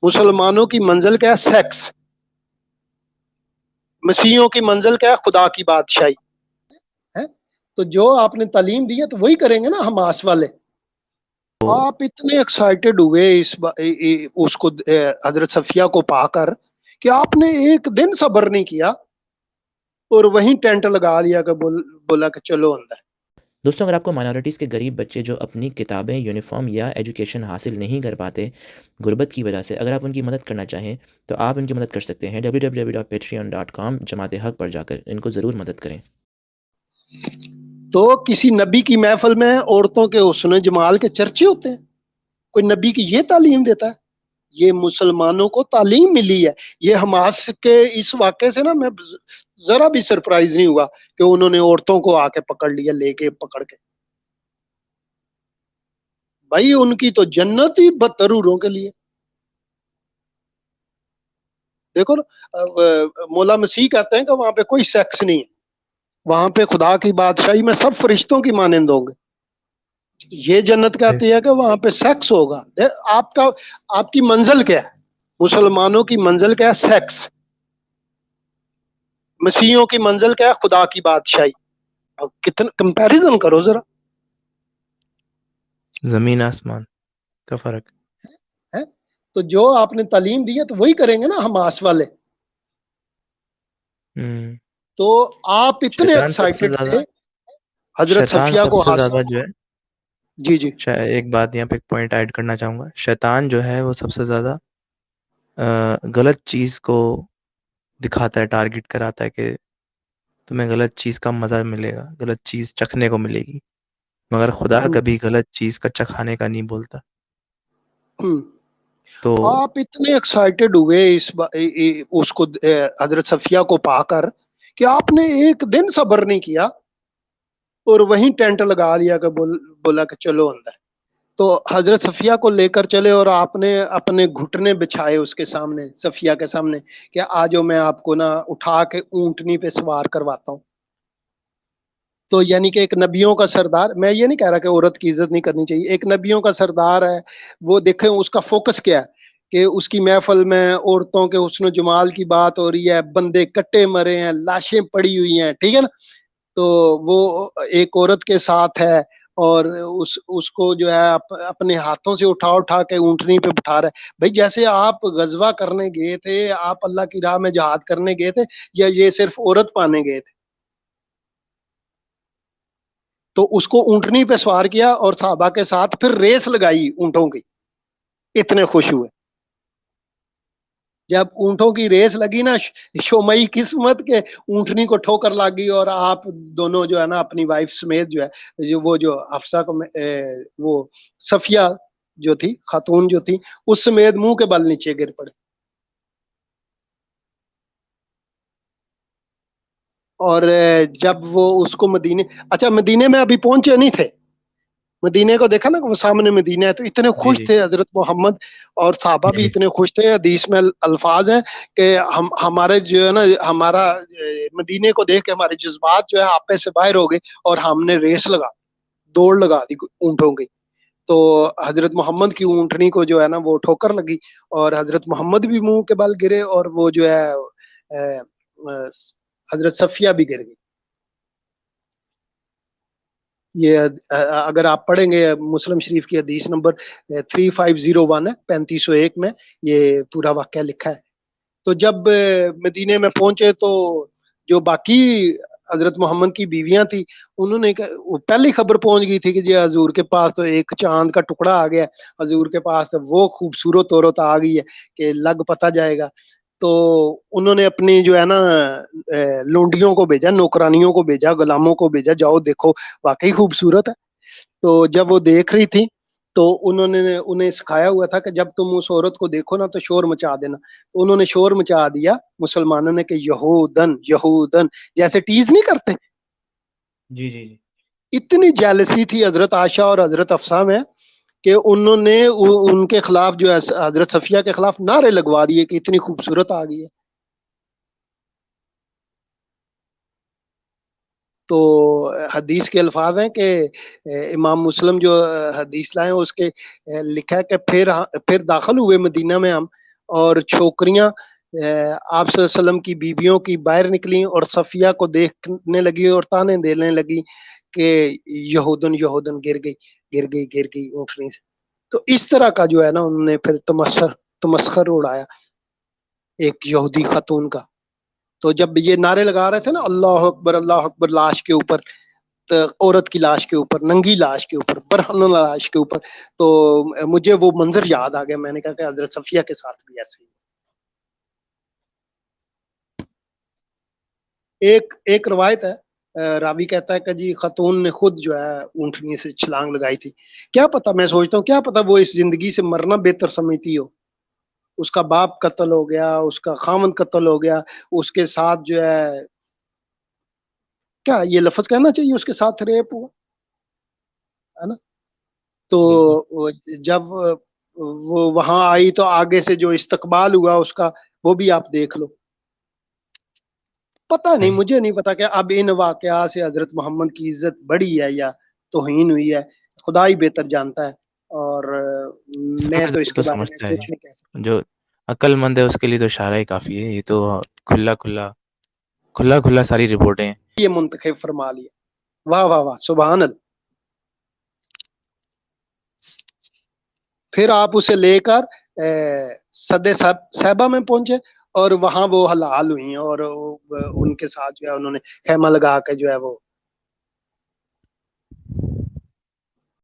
مسلمانوں کی منزل کیا ہے؟ سیکس. مسیحیوں کی منزل کیا ہے؟ خدا کی بادشاہی. تو جو آپ نے تعلیم دی ہے تو وہی کریں گے نا حماس والے. آپ اتنے ایکسائٹڈ ہوئے اس کو حضرت صفیہ کو پا کر کہ آپ نے ایک دن صبر نہیں کیا اور وہیں ٹینٹ لگا لیا کہ بولا کہ چلو اندر. دوستوں اگر آپ کو مائنورٹیز کے غریب بچے جو اپنی کتابیں، یونیفارم یا ایجوکیشن حاصل نہیں کر پاتے غربت کی وجہ سے، اگر آپ ان کی مدد کرنا چاہیں تو آپ ان کی مدد کر سکتے ہیں www.patreon.com جماعت حق پر جا کر ان کو ضرور مدد کریں. تو کسی نبی کی محفل میں عورتوں کے حسن جمال کے چرچے ہوتے ہیں؟ کوئی نبی کی یہ تعلیم دیتا ہے؟ یہ مسلمانوں کو تعلیم ملی ہے. یہ حماس کے اس واقعے سے نا میں ذرا بھی سرپرائز نہیں ہوا کہ انہوں نے عورتوں کو آ کے پکڑ لیا، لے کے پکڑ کے. بھائی ان کی تو جنت ہی بدتروروں کے لیے. دیکھو نا، مولا مسیح کہتے ہیں کہ وہاں پہ کوئی سیکس نہیں ہے، وہاں پہ خدا کی بادشاہی میں سب فرشتوں کی مانند ہوں گے. یہ جنت کہتی ہے کہ وہاں پہ سیکس ہوگا. آپ کی منزل کیا ہے؟ مسلمانوں کی منزل کیا ہے؟ سیکس. مسیحیوں کی منزل کیا ہے؟ خدا کی بادشاہی. اب کتنا کمپیریزن کرو ذرا. زمین آسمان کا فرق. تو جو آپ نے تعلیم دی ہے تو وہی کریں گے نا حماس والے. تو آپ اتنے ایکسائٹڈ تھے حضرت صفیہ کو سب سے زیادہ جو ہے، جی ایک بات یہاں پہ ایک پوائنٹ ایڈ کرنا چاہوں گا. شیطان جو ہے وہ سب سے زیادہ غلط چیز کو دکھاتا ہے، ٹارگٹ کراتا ہے کہ تمہیں غلط چیز کا مزہ ملے گا، غلط چیز چکھنے کو ملے گی، مگر خدا کبھی غلط چیز کا چکھانے کا نہیں بولتا. تو آپ اتنے ایکسائٹڈ ہوئے اس کو حضرت صفیہ کو پا کر کہ آپ نے ایک دن صبر نہیں کیا اور وہیں ٹینٹ لگا لیا کہ بولا کہ چلو اندر. تو حضرت صفیہ کو لے کر چلے اور آپ نے اپنے گھٹنے بچھائے اس کے سامنے، صفیہ کے سامنے، کہ آجو میں آپ کو نا اٹھا کے اونٹنی پہ سوار کرواتا ہوں. تو یعنی کہ ایک نبیوں کا سردار، میں یہ نہیں کہہ رہا کہ عورت کی عزت نہیں کرنی چاہیے، ایک نبیوں کا سردار ہے وہ. دیکھیں اس کا فوکس کیا ہے کہ اس کی محفل میں عورتوں کے حسن و جمال کی بات ہو رہی ہے، بندے کٹے مرے ہیں، لاشیں پڑی ہوئی ہیں، ٹھیک ہے نا. تو وہ ایک عورت کے ساتھ ہے اور اس کو جو ہے اپنے ہاتھوں سے اٹھا کے اونٹنی پہ بٹھا رہا ہے. بھائی جیسے آپ غزوہ کرنے گئے تھے، آپ اللہ کی راہ میں جہاد کرنے گئے تھے، یا یہ صرف عورت پانے گئے تھے؟ تو اس کو اونٹنی پہ سوار کیا اور صحابہ کے ساتھ پھر ریس لگائی اونٹوں کی. اتنے خوش ہوئے جب اونٹوں کی ریس لگی نا، شومئی قسمت کے اونٹنی کو ٹھوکر لگ گئی اور آپ دونوں جو ہے نا اپنی وائف سمیت جو ہے وہ جو حفصہ کو وہ صفیہ جو تھی، خاتون جو تھی، اس سمیت منہ کے بل نیچے گر پڑے. اور جب وہ اس کو مدینے میں ابھی پہنچے نہیں تھے، مدینے کو دیکھا نا کہ وہ سامنے مدینہ ہے، تو اتنے خوش تھے حضرت محمد اور صحابہ بھی اتنے خوش تھے. حدیث میں الفاظ ہیں کہ ہمارے جو ہے نا، ہمارا مدینے کو دیکھ کے ہمارے جذبات جو ہے آپے سے باہر ہو گئے اور ہم نے ریس دوڑ لگا دی اونٹوں کی. تو حضرت محمد کی اونٹنی کو جو ہے نا وہ ٹھوکر لگی اور حضرت محمد بھی منہ کے بل گرے اور وہ جو ہے حضرت صفیہ بھی گر گئی. یہ اگر آپ پڑھیں گے مسلم شریف کی حدیث نمبر 3501 ہے، 3501 میں یہ پورا واقعہ لکھا ہے. تو جب مدینے میں پہنچے تو جو باقی حضرت محمد کی بیویاں تھی، انہوں نے پہلی خبر پہنچ گئی تھی کہ جی حضور کے پاس تو ایک چاند کا ٹکڑا آ گیا، حضور کے پاس تو وہ خوبصورت عورت آ گئی ہے کہ لگ پتہ جائے گا. تو انہوں نے اپنی جو ہے نا لونڈیوں کو بھیجا، نوکرانیوں کو بھیجا، غلاموں کو بھیجا، جاؤ دیکھو واقعی خوبصورت ہے. تو جب وہ دیکھ رہی تھی تو انہیں سکھایا ہوا تھا کہ جب تم اس عورت کو دیکھو نا تو شور مچا دینا. انہوں نے شور مچا دیا مسلمانوں نے کہ یہودن یہودن، جیسے ٹیز نہیں کرتے. جی جی جی. اتنی جیلسی تھی حضرت عائشہ اور حضرت حفصہ میں کہ انہوں نے ان کے خلاف جو ہے حضرت صفیہ کے خلاف نعرے لگوا دیے کہ اتنی خوبصورت آ گئی ہے. تو حدیث کے الفاظ ہیں کہ امام مسلم جو حدیث لائے اس کے لکھا ہے کہ پھر داخل ہوئے مدینہ میں ہم، اور چھوکریاں آپ صلی اللہ علیہ وسلم کی بیویوں کی باہر نکلی اور صفیہ کو دیکھنے لگی اور تانے دینے لگی کہ یہودن یہودن گر گئی اونٹنی سے. تو اس طرح کا جو ہے نا انہوں نے پھر تمسخر اڑایا ایک یہودی خاتون کا. تو جب یہ نعرے لگا رہے تھے نا اللہ اکبر لاش کے اوپر، عورت کی لاش کے اوپر، ننگی لاش کے اوپر، برہنہ لاش کے اوپر، تو مجھے وہ منظر یاد آ گیا. میں نے کہا کہ حضرت صفیہ کے ساتھ بھی ایسے ہی. ایک روایت ہے، راوی کہتا ہے کہ جی خاتون نے خود جو ہے اونٹنی سے چھلانگ لگائی تھی. کیا پتا، میں سوچتا ہوں کیا پتا وہ اس زندگی سے مرنا بہتر سمجھتی ہو. اس کا باپ قتل ہو گیا، اس کا خامن قتل ہو گیا، اس کے ساتھ جو ہے، کیا یہ لفظ کہنا چاہیے، اس کے ساتھ ریپ ہوا ہے نا. تو جب وہ وہاں آئی تو آگے سے جو استقبال ہوا اس کا وہ بھی آپ دیکھ لو. پتہ نہیں، مجھے نہیں پتا کہ اب ان واقعات سے حضرت محمد کی عزت بڑھی ہے یا توہین ہوئی ہے، خدا ہی بہتر جانتا ہے. اور میں تو اس کے بارے میں کچھ نہیں کہہ سکتا. جو عقل مند ہے اس کے لیے تو اشارہ ہی کافی ہے. یہ تو کھلا ساری رپورٹیں ہیں. یہ منتخب فرما لیا. واہ واہ واہ، سبحان اللہ. پھر آپ اسے لے کر صد صحبہ میں پہنچے اور وہاں وہ حلال ہوئی ہیں اور ان کے ساتھ جو ہے انہوں نے خیمہ لگا کے جو ہے وہ